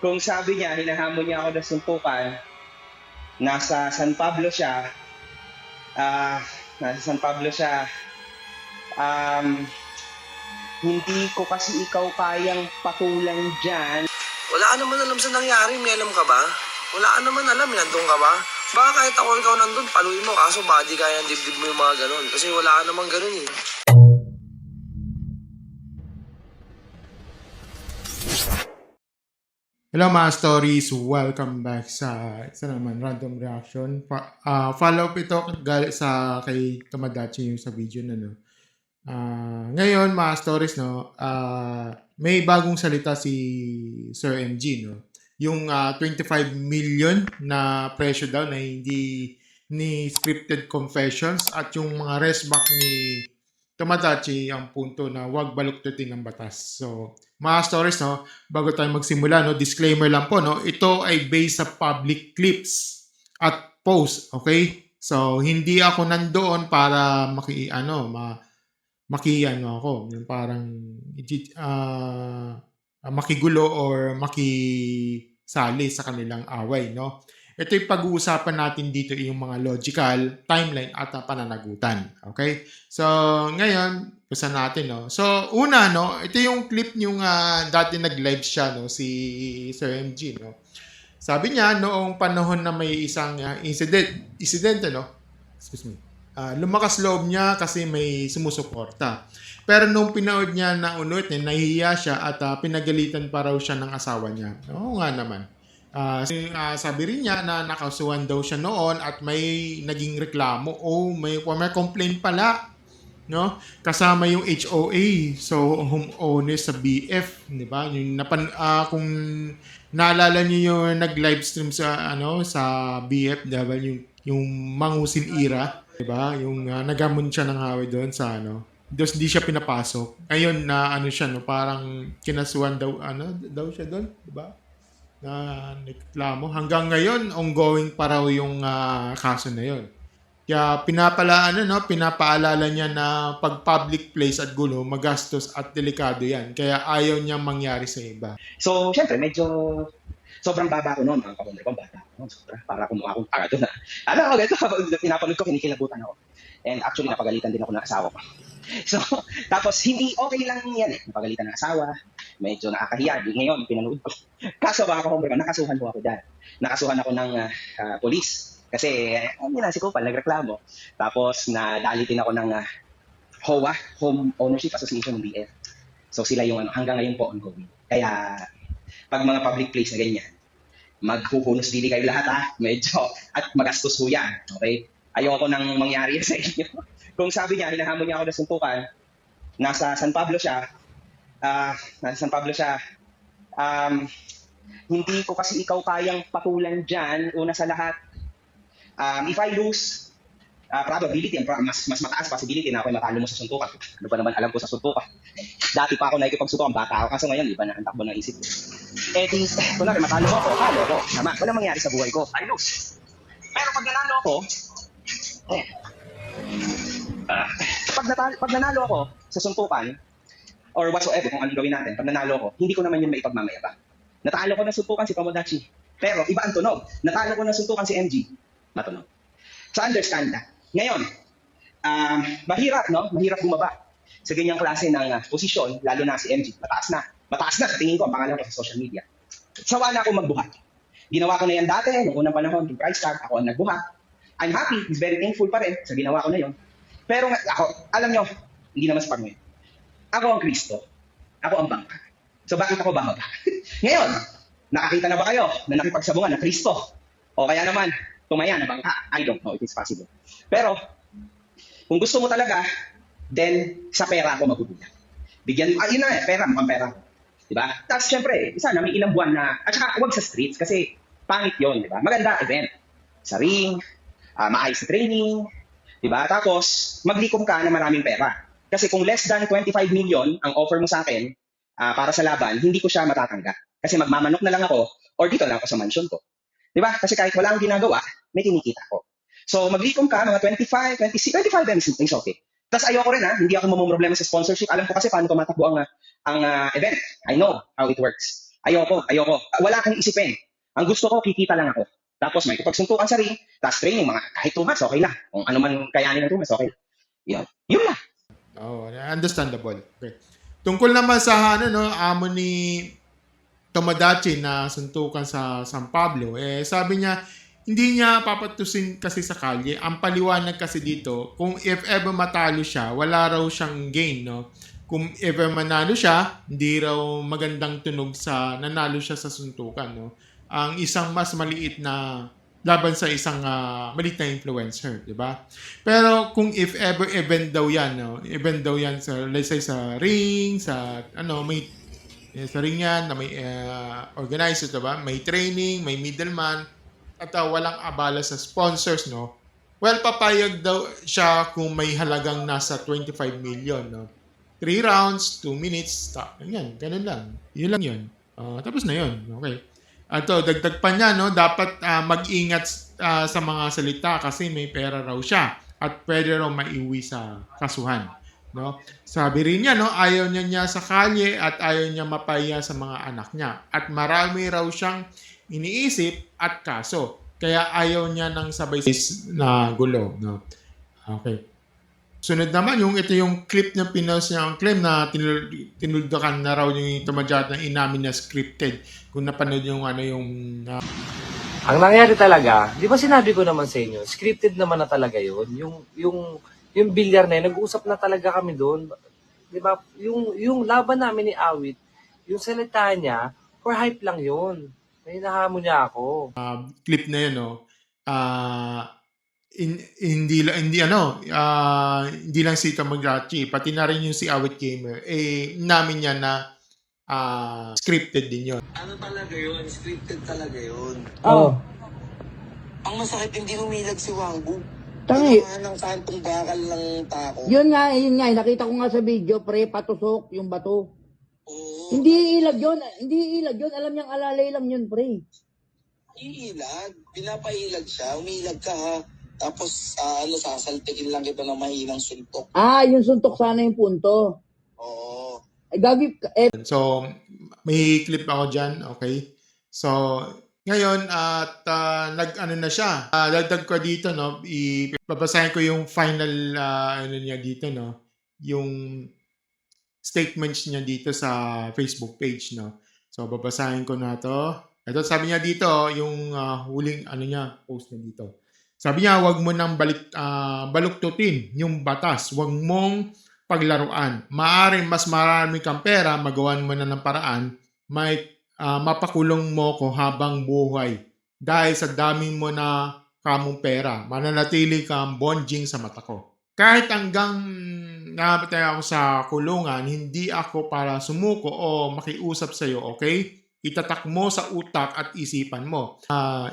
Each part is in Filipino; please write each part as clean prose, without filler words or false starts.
Kung sabi niya, hinahamon niya ako ng suntukan, nasa San Pablo siya, ah, nasa San Pablo siya, um, hindi ko kasi ikaw kayang patulan dyan. Wala ka naman alam sa nangyari, may alam ka ba? Wala ka naman alam, nandun ka ba? Baka kahit ako ikaw nandun, paluin mo, kaso body kaya ng dibdib mo yung mga ganun. Kasi wala ka naman ganun eh. Hello mga stories, welcome back sa isa naman random reaction. Follow up ito kay Tamadachi yung sa video na no. Ngayon mga stories no, may bagong salita si Sir MG no. Yung 25 million na presyo daw na hindi ni scripted confessions at yung mga resback ni Tamadachi ang punto na wag baluktutin ng batas. So, mga stories no, bago tayo magsimula no, disclaimer lang po no, ito ay based sa public clips at post, okay? So, hindi ako nandoon para ako, yung parang makigulo or makisali sa kanilang away, no? Ito yung pag-uusapan natin dito yung mga logical, timeline at pananagutan. Okay? So, ngayon, usa natin, no? So, una, no? Ito yung clip yung dati nag-live siya, no? Si Sir MG, no? Sabi niya, noong panahon na may isang incident, no? Excuse me. Lumakas loob niya kasi may sumusuporta. Pero nung pinood niya na ulit, nahihiya siya at pinagalitan pa raw siya ng asawa niya. Oo nga naman. Sabi rin niya na nakasuhan daw siya noon at may naging reklamo o may complaint pala, no? Kasama yung HOA, so homeowner sa BF, di ba? Yung kung naalala niyo yung nag-live stream sa sa BF, di ba? Yung Mangusin Ira, di ba? Yung nagamon siya ng haway doon sa Diyos, di siya pinapasok. Ngayon na siya no, parang kinasuhan daw siya doon, di ba? Na reklamo. Hanggang ngayon, ongoing pa raw yung kaso na yun. Kaya pinapaalala niya na pag public place at gulo, magastos at delikado yan. Kaya ayaw niyang mangyari sa iba. So, syempre, medyo sobrang baba ko noon, mga kapunti ko, bata ko. Sobra, para kumuha akong taga doon na. Ganito, pinapanood ko, kinikilabutan ako. And actually, napagalitan din ako ng asawa ko. So, tapos hindi okay lang yan eh. Napagalitan ng asawa, medyo nakakahiya. Ngayon, pinanood ko. Kaso baka ko, nakasuhan ko ako dyan. Nakasuhan ako ng police. Kasi, si Kupal, nagreklamo. Tapos, nadalitin ako ng HOA, Home Ownership Association ng BF. So, sila yung hanggang ngayon po ongoing. Kaya, pag mga public place na ganyan, maghuhunos dili kayo lahat medyo, at magastos ho yan. Okay? Ayoko nang mangyari sa inyo. Kung sabi niya, hinahamon niya ako ng suntukan, nasa San Pablo siya, hindi ko kasi ikaw kayang patulan dyan, una sa lahat. If I lose, probability, mas mataas possibility na ako matalo mo sa suntukan. Ano ba naman alam ko sa suntukan? Dati pa ako nakikipagsuntukan, bata ako, kaso ngayon, iba na ang takbo ng isip ko. Kunwari, matalo ako, tama, walang mangyari sa buhay ko, I lose. Pero pag nanalo ako, pag nanalo ako sa suntukan, or whatsoever, kung anong gawin natin, pag nanalo ako, hindi ko naman yun maipagmamayabang. Natalo ko ng suntukan si Tomodachi, pero iba ang tunog. Natalo ko ng suntukan si MG, matunog. So understand that. Ngayon, mahirap bumaba sa ganyang klase ng posisyon, lalo na si MG, mataas na sa tingin ko ang pangalan ko sa social media. Sawa na ako magbuhat. Ginawa ko na yan dati, noong unang panahon, yung price tag, ako ang nagbuhat. I'm happy, he's very thankful pa rin sa ginawa ko na yon. Pero ako, alam nyo, hindi naman sa pag-ngayon. Ako ang Kristo. Ako ang bangka. So bakit ako bababa? Ngayon, nakakita na ba kayo na nakipagsabungan na Kristo? O kaya naman, tumaya na bangka? I don't know if it's possible. Pero, kung gusto mo talaga, then sa pera ako magugulat. Yun na pera, mukhang pera. Diba? Tapos syempre, isa na may ilang buwan na, at saka huwag sa streets kasi pangit yun, diba? Maganda event. Sa ring, maayos sa training, diba? Tapos, maglikom ka na maraming pera. Kasi kung less than 25 million ang offer mo sa akin para sa laban, hindi ko siya matatanggap. Kasi magmamanok na lang ako or dito lang ako sa mansion ko. Diba? Kasi kahit wala akong ginagawa, may kinikita ko. So, maglikom ka, mga 25, 26, 25 is okay. Tapos ayoko rin hindi ako mamumroblema sa sponsorship. Alam ko kasi paano tumatakbo ang event. I know how it works. Ayoko. Wala kang isipin. Ang gusto ko, kikita lang ako. Tapos may kapagsuntukan sa ring, tapos training, mga kahit 2 months, okay na. Kung ano man kayanin ng 2 months, okay. Yun lang. Oh, understandable. Okay. Tungkol naman sa amo ni Tomodachi na suntukan sa San Pablo, sabi niya, hindi niya papatusin kasi sa kalye. Ang paliwanag kasi dito, kung if ever matalo siya, wala raw siyang gain, no? Kung ever manalo siya, hindi raw magandang tunog sa nanalo siya sa suntukan, no? Ang isang mas maliit na laban sa isang maliit na influencer, di ba? Pero kung if ever event daw yan, no? Event daw yan sa, let's say, sa ring, sa may sa ring yan na may organizer, diba? May training, may middleman, at walang abala sa sponsors, no? Well, papayag daw siya kung may halagang nasa 25 million, no? 3 rounds, 2 minutes, yan, ganun lang. Yun lang yun. Tapos na yun. Okay. At dagdag pa niya, no? Dapat mag-ingat sa mga salita kasi may pera raw siya at pwede raw maiuwi sa kasuhan. No? Sabi rin niya, no, ayaw niya sa kalye at ayaw niya mapaya sa mga anak niya. At marami raw siyang iniisip at kaso. Kaya ayaw niya ng sabay na gulo. No? Okay. Sunod naman, ito yung clip na pinost niya ang claim na tinuldakan na raw yung tumadyat na inamin na scripted. Kung napanood yung Ang nangyari talaga, di ba sinabi ko naman sa inyo, scripted naman na talaga yun. Yung bilyar na yun, nag-uusap na talaga kami doon. Di ba? Yung laban namin ni Awit, yung salita niya, for hype lang yun. May nahamon niya ako. clip na yun, no? Hindi lang si Tomodachi, pati na rin yung si Awit Gamer, namin niya na scripted din yun. Ano talaga yun? Scripted talaga yun. Oo. Ang masakit, hindi humilag si Wangbu. Tangi. Ginawa ng kantong bakal ng tako. Yun nga. Nakita ko nga sa video, pre, patusok yung bato. Oo. Hindi ilag yun. Alam niyang alalay lang yun, pre. Iilag. Pinapailag siya. Umiilag ka ha. Tapos, sasaltikin lang kita ng mahinang suntok. Yung suntok sana yung punto. Oo. Gabi, So, may clip ako dyan, okay? So, ngayon, at nag-ano na siya. Dagdag ko dito, no? Ipapasahin ko yung final, niya dito, no? Yung statements niya dito sa Facebook page, no? So, babasahin ko na to. Ito, sabi niya dito, yung huling, post niya dito. Sabi niya, wag mo nang baluktutin yung batas. Wag mong paglaruan. Maaring mas marami kang pera, magawan mo na ng paraan, may mapakulong mo ko habang buhay. Dahil sa dami mo na kamong pera, mananatili kang bonjing sa mata ko. Kahit hanggang namatay ako sa kulungan, hindi ako para sumuko o makiusap sa iyo, okay? Itatak mo sa utak at isipan mo.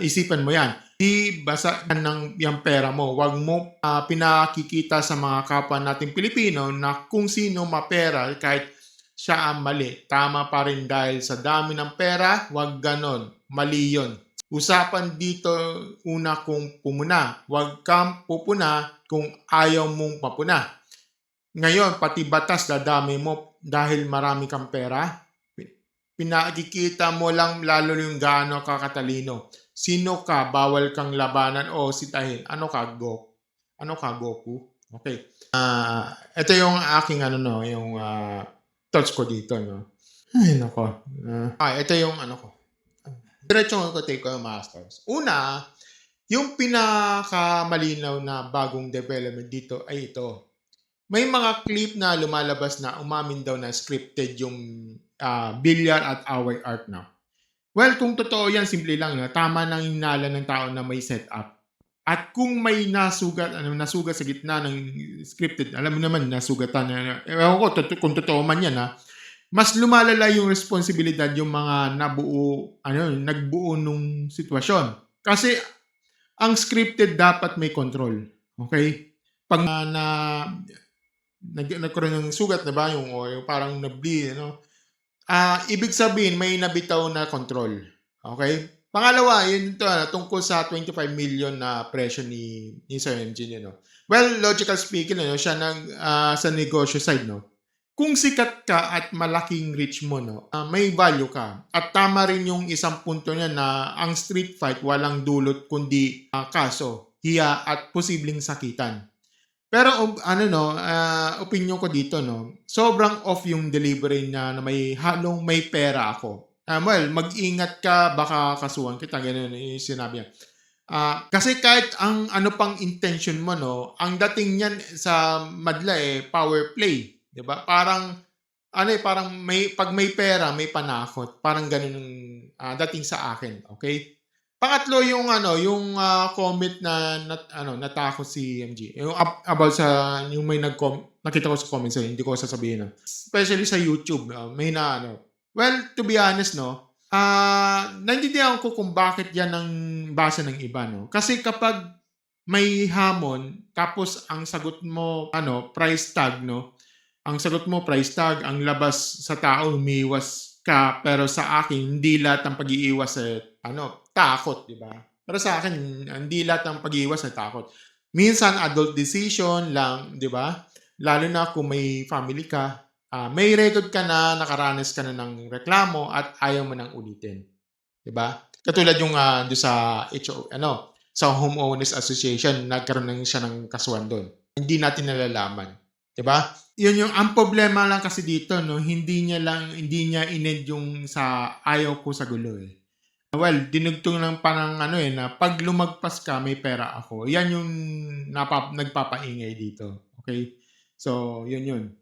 Isipan mo yan. Di basa ng yung pera mo. Huwag mo pinakikita sa mga kapwa nating Pilipino na kung sino mapera kahit siya ang mali. Tama pa rin dahil sa dami ng pera, huwag ganon. Mali yun. Usapan dito una kung pumuna. Huwag kang pupuna kung ayaw mong papuna. Ngayon, pati batas dadami mo dahil marami kang pera. Pinakikita mo lang lalo yung gaano kakatalino. Sino ka? Bawal kang labanan o sitahin. Ano ka, Goku? Okay. Ito yung aking yung thoughts ko dito, no. Ay, nako. Ito yung ko. Diretso ko take ko yung masters. Una, yung pinakamalinaw na bagong development dito ay ito. May mga clip na lumalabas na umamin daw na scripted yung billiard at away art na. Well, kung totoo yan, simple lang. Tama nang hinala ng tao na may setup. At kung may nasugat sa gitna ng scripted, alam mo naman, nasugatan. Ewan ko kung totoo man yan, mas lumalala yung responsibilidad yung mga nagbuo nung sitwasyon. Kasi ang scripted dapat may control. Okay? Pag nagkaroon ng sugat, diba? Yung parang nabli, ibig sabihin may nabitaw na control. Okay? Pangalawa, yun ito, tungkol sa 25 million na presyo ni Sir MG. Well, logical speaking, siya sa negosyo side, no? kung sikat ka at malaking reach mo, no, may value ka. At tama rin yung isang punto niya na ang street fight walang dulot kundi kaso, hiya at posibleng sakitan. Pero opinion ko dito, no, sobrang off yung delivery niya na may halong may pera ako. Well, mag-ingat ka, baka kasuhan kita, ganun yung sinabi niya. Kasi kahit ang ano pang intention mo, no, ang dating niyan sa madla power play, 'di ba? Parang parang pag may pera, may panakot. Parang ganun yung dating sa akin, okay? Pangatlo yung comment na natakot si MG. Yung about sa yung may nakita ko sa comments, hindi ko sasabihin na. Especially sa YouTube, may well, to be honest, no, naintindihan ko kung bakit yan ang basa ng iba, no? Kasi kapag may hamon, tapos ang sagot mo, price tag, no? Ang sagot mo, price tag, ang labas sa tao, umiiwas ka, pero sa akin, hindi lahat ng pag-iiwas takot, di ba? Pero sa akin, hindi lahat ng pag-iiwas ay takot. Minsan, adult decision lang, di ba? Lalo na kung may family ka, may record ka na, nakaranas ka na ng reklamo at ayaw mo nang ulitin. Diba? Katulad yung doon sa sa Homeowners Association, nagkaroon siya ng kasuhan doon. Hindi natin nalalaman. Diba? Yun yung ang problema lang kasi dito, no, hindi niya inend yung sa ayaw ko sa gulo eh. Well, dinugtong lang parang na pag lumagpas ka, may pera ako. Yan yung nagpapaingay dito. Okay? So, yun.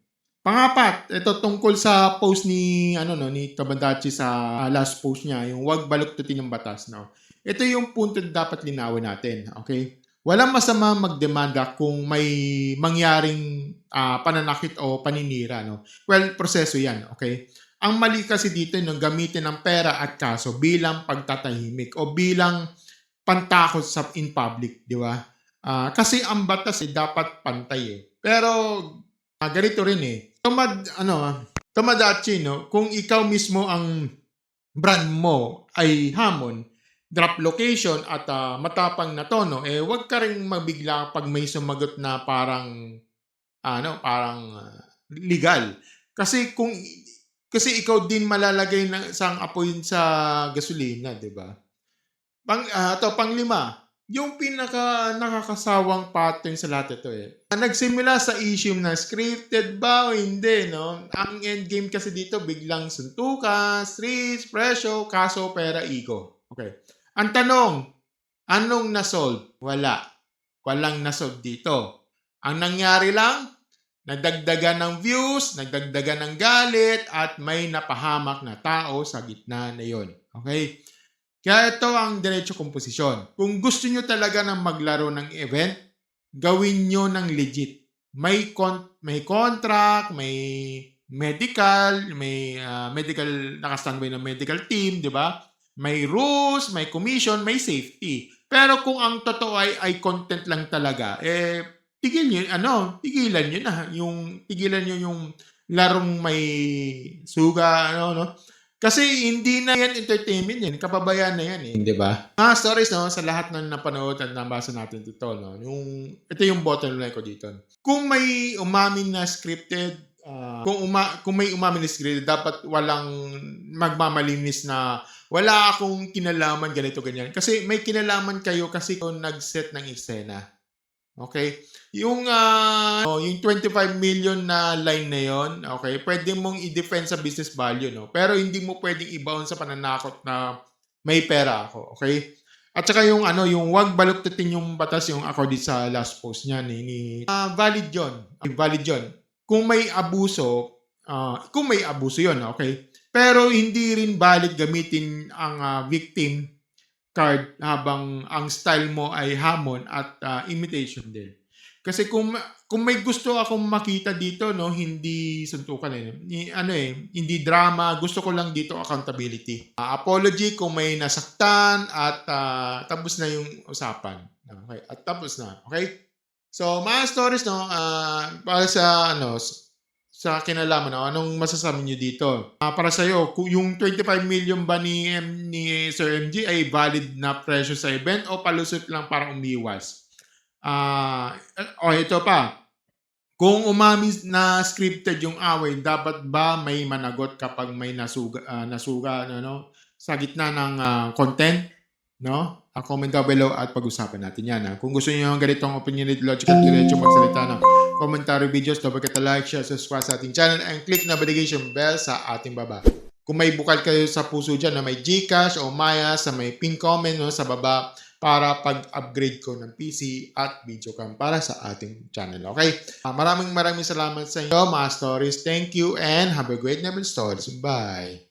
Pangapat, ito tungkol sa post ni Kabadachi sa last post niya, yung wag baluktutin ng batas, no. Ito yung punto na dapat linawin natin, okay? Walang masama magdemanda kung may mangyaring pananakit o paninira, no. Well, proseso 'yan, okay? Ang mali kasi dito yung gamitin ng pera at kaso bilang pagtatahimik o bilang pantakot sa in public, di ba? Kasi ang batas dapat pantay . Pero ganito rin Tomodachi, no? Kung ikaw mismo ang brand mo ay hamon, drop location at matapang na tono, wag ka rin mabigla pag may sumagot na parang legal. Kasi ikaw din malalagay ng isang apoy sa gasolina, 'di ba? Panglima, yung pinaka nakakasawang pattern sa lahat ito nagsimula sa issue na scripted ba o hindi, no? Ang endgame kasi dito biglang suntukan, streets, presyo, kaso, pera, ego. Okay. Ang tanong, anong nasolve? Walang nasolve dito. Ang nangyari lang, nagdagdagan ng views, nagdagdagan ng galit, at may napahamak na tao sa gitna na yon. Okay? Kaya ito ang diretso komposisyon. Kung gusto nyo talaga ng maglaro ng event, gawin nyo ng legit. May contract, may medical, nakastandby ng medical team, di ba? May rules, may commission, may safety. Pero kung ang totoo ay content lang talaga, tigilan nyo na. Tigilan nyo yung larong may suga, Kasi hindi na yan entertainment yan. Kapabayaan na yan di ba? Stories, sa lahat ng napanood at nabasa natin dito, ito yung bottom line ko dito. Kung may umamin na scripted, kung may umamin na scripted, dapat walang magmamalinis na wala akong kinalaman ganito, ganyan. Kasi may kinalaman kayo kasi kung nag-set ng eksena. Okay? Yung 25 million na line na yon, okay, pwede mong i-defend sa business value, no? Pero hindi mo pwedeng i-bound sa pananakot na may pera ako, okay? At saka yung wag baluktutin yung batas, yung according sa last post niya valid 'yon. Kung may abuso yon, okay? Pero hindi rin valid gamitin ang victim card habang ang style mo ay hamon at imitation din. Kasi kung may gusto akong makita dito, hindi suntukan hindi drama, gusto ko lang dito accountability. Apology kung may nasaktan at tapos na yung usapan. Okay, at tapos na, okay? So, mga stories para sa kinalaman, anong masasabi niyo dito? Para sa iyo, yung 25 million ba ni Sir MG ay valid na presyo sa event o palusot lang para umiwas? Ito pa. Kung umamin na scripted yung away, dapat ba may managot kapag may nasuga sa gitna ng content? No? Comment down below at pag-usapan natin yan. Kung gusto niyo ng ganitong opinionated, logical, diretso magsalita ng commentary videos, don't forget to like, share, subscribe sa ating channel, and click na notification bell sa ating baba. Kung may bukal kayo sa puso dyan na may Gcash o Maya sa may pin comment sa baba, para pag-upgrade ko ng PC at video cam para sa ating channel. Okay? Maraming salamat sa inyo, mga stories. Thank you and have a great night, stories. Bye!